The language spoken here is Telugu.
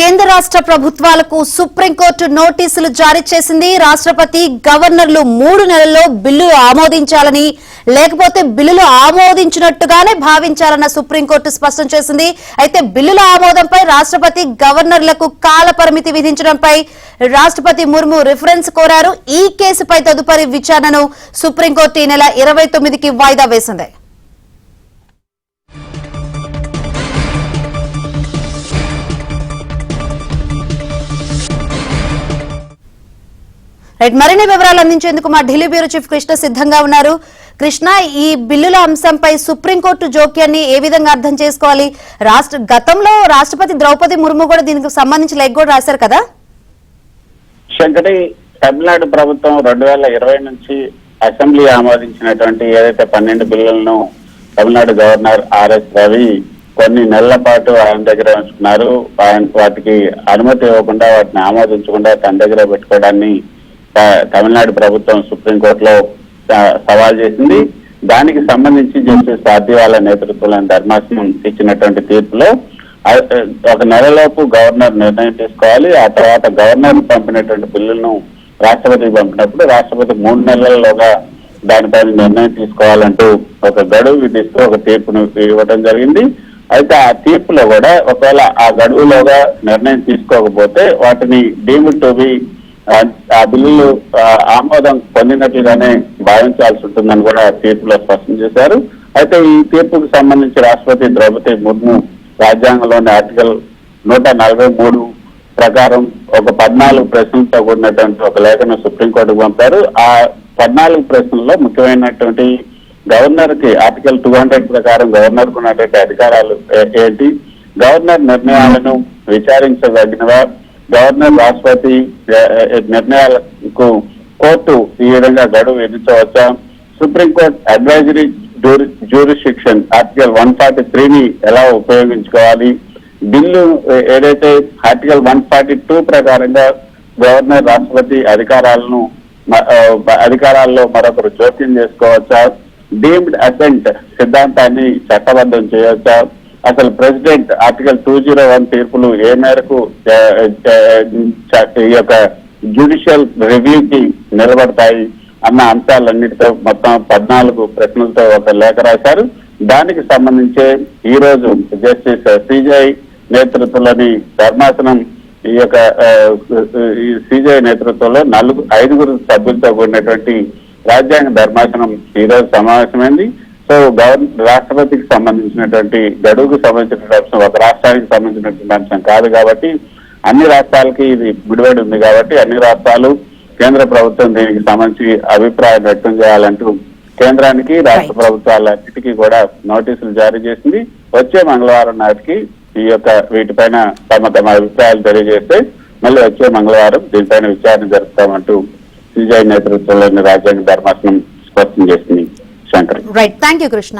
కేంద్ర రాష్ట్ర ప్రభుత్వాలకు సుప్రీంకోర్టు నోటీసులు జారీ చేసింది. రాష్ట్రపతి గవర్నర్లు 3 నెలల్లో బిల్లులు ఆమోదించాలని, లేకపోతే బిల్లులు ఆమోదించినట్టుగానే భావించాలన్న సుప్రీంకోర్టు స్పష్టం చేసింది. అయితే బిల్లుల ఆమోదంపై రాష్ట్రపతి గవర్నర్లకు కాల పరిమితి విధించడంపై రాష్ట్రపతి ముర్ము రిఫరెన్స్ కోరారు. ఈ కేసుపై తదుపరి విచారణను సుప్రీంకోర్టు ఈ నెల 29కి వాయిదా వేసింది. మరిన్ని వివరాలు అందించేందుకు మా ఢిల్లీ బ్యూరో చీఫ్ కృష్ణ సిద్ధంగా ఉన్నారు. కృష్ణ, ఈ బిల్లుల అంశంపై సుప్రీంకోర్టు జోక్యాన్ని ఏ విధంగా అర్థం చేసుకోవాలి? గతంలో రాష్ట్రపతి ద్రౌపది ముర్ము కూడా దీనికి సంబంధించి లేఖ కూడా రాశారు కదా. శంకరి, తమిళనాడు ప్రభుత్వం 2020 నుంచి అసెంబ్లీ ఆమోదించినటువంటి ఏదైతే 12 బిల్లులను తమిళనాడు గవర్నర్ ఆర్ఎస్ రవి కొన్ని నెలల పాటు ఆయన దగ్గర ఉంచుకున్నారు. వాటికి అనుమతి ఇవ్వకుండా, వాటిని ఆమోదించకుండా తన దగ్గర పెట్టుకోవడాన్ని తమిళనాడు ప్రభుత్వం సుప్రీంకోర్టులో సవాల్ చేసింది. దానికి సంబంధించి జస్టిస్ పార్థివాలా నేతృత్వంలోని ధర్మాసనం ఇచ్చినటువంటి తీర్పులో 1 నెలలోపు గవర్నర్ నిర్ణయం తీసుకోవాలి. ఆ తర్వాత గవర్నర్ పంపినటువంటి బిల్లులను రాష్ట్రపతికి పంపినప్పుడు రాష్ట్రపతి 3 నెలల్లోగా దానిపైన నిర్ణయం తీసుకోవాలంటూ ఒక గడువు విధిస్తూ ఒక తీర్పును ఇవ్వడం జరిగింది. అయితే ఆ తీర్పులో కూడా ఒకవేళ ఆ గడువులోగా నిర్ణయం తీసుకోకపోతే వాటిని డీమ్డ్ టు బి ఆ బిల్లులు ఆమోదం పొందినట్లుగానే భావించాల్సి ఉంటుందని కూడా తీర్పులో స్పష్టం చేశారు. అయితే ఈ తీర్పుకు సంబంధించి రాష్ట్రపతి ద్రౌపది ముర్ము రాజ్యాంగంలోని ఆర్టికల్ 143 ప్రకారం ఒక 14 ప్రశ్నలతో కూడినటువంటి ఒక లేఖను సుప్రీంకోర్టుకు పంపారు. ఆ 14 ప్రశ్నల్లో ముఖ్యమైనటువంటి గవర్నర్ కి ఆర్టికల్ 200 ప్రకారం గవర్నర్ కు ఉన్నటువంటి అధికారాలు ఏంటి, గవర్నర్ నిర్ణయాలను విచారించదగినవా, గవర్నర్ రాష్ట్రపతి నిర్ణయాలకు కోర్టు ఈ విధంగా గడువు విధించవచ్చా, సుప్రీంకోర్టు అడ్వైజరీ జ్యూరిస్డిక్షన్ ఆర్టికల్ 143ని ఎలా ఉపయోగించుకోవాలి, బిల్లు ఏదైతే ఆర్టికల్ 142 ప్రకారంగా గవర్నర్ రాష్ట్రపతి అధికారాల్లో మరొకరు జోక్యం చేసుకోవచ్చా, డీమ్డ్ అసెంట్ సిద్ధాంతాన్ని చట్టబద్ధం చేయవచ్చా, అసలు ప్రెసిడెంట్ ఆర్టికల్ 201 తీర్పులు ఏ మేరకు ఈ యొక్క జ్యుడిషియల్ రివ్యూకి నిలబడతాయి అన్న అంశాలన్నిటితో మొత్తం 14 ప్రశ్నలతో ఒక లేఖ రాశారు. దానికి సంబంధించే ఈ రోజు జస్టిస్ సిజై నేతృత్వంలోని ధర్మాసనం ఈ యొక్క సిజై నేతృత్వంలో 5 సభ్యులతో కూడినటువంటి రాజ్యాంగ ధర్మాసనం ఈ రోజు సమావేశమైంది. సో రాష్ట్రపతికి సంబంధించినటువంటి గడువుకు సంబంధించినటువంటి అంశం ఒక రాష్ట్రానికి సంబంధించినటువంటి అంశం కాదు కాబట్టి అన్ని రాష్ట్రాలకి ఇది విడివడి ఉంది కాబట్టి అన్ని రాష్ట్రాలు కేంద్ర ప్రభుత్వం దీనికి సంబంధించి అభిప్రాయం వ్యక్తం చేయాలంటూ కేంద్రానికి రాష్ట్ర ప్రభుత్వాలన్నిటికీ కూడా నోటీసులు జారీ చేసింది. వచ్చే మంగళవారం నాటికి ఈ యొక్క వీటిపైన తమ అభిప్రాయాలు తెలియజేస్తే మళ్ళీ వచ్చే మంగళవారం దీనిపైన విచారణ జరుపుతామంటూ సిజై నేతృత్వంలోని రాజ్యాంగ ధర్మాసనం స్పష్టం చేసింది. Shankar, right, thank you Krishna.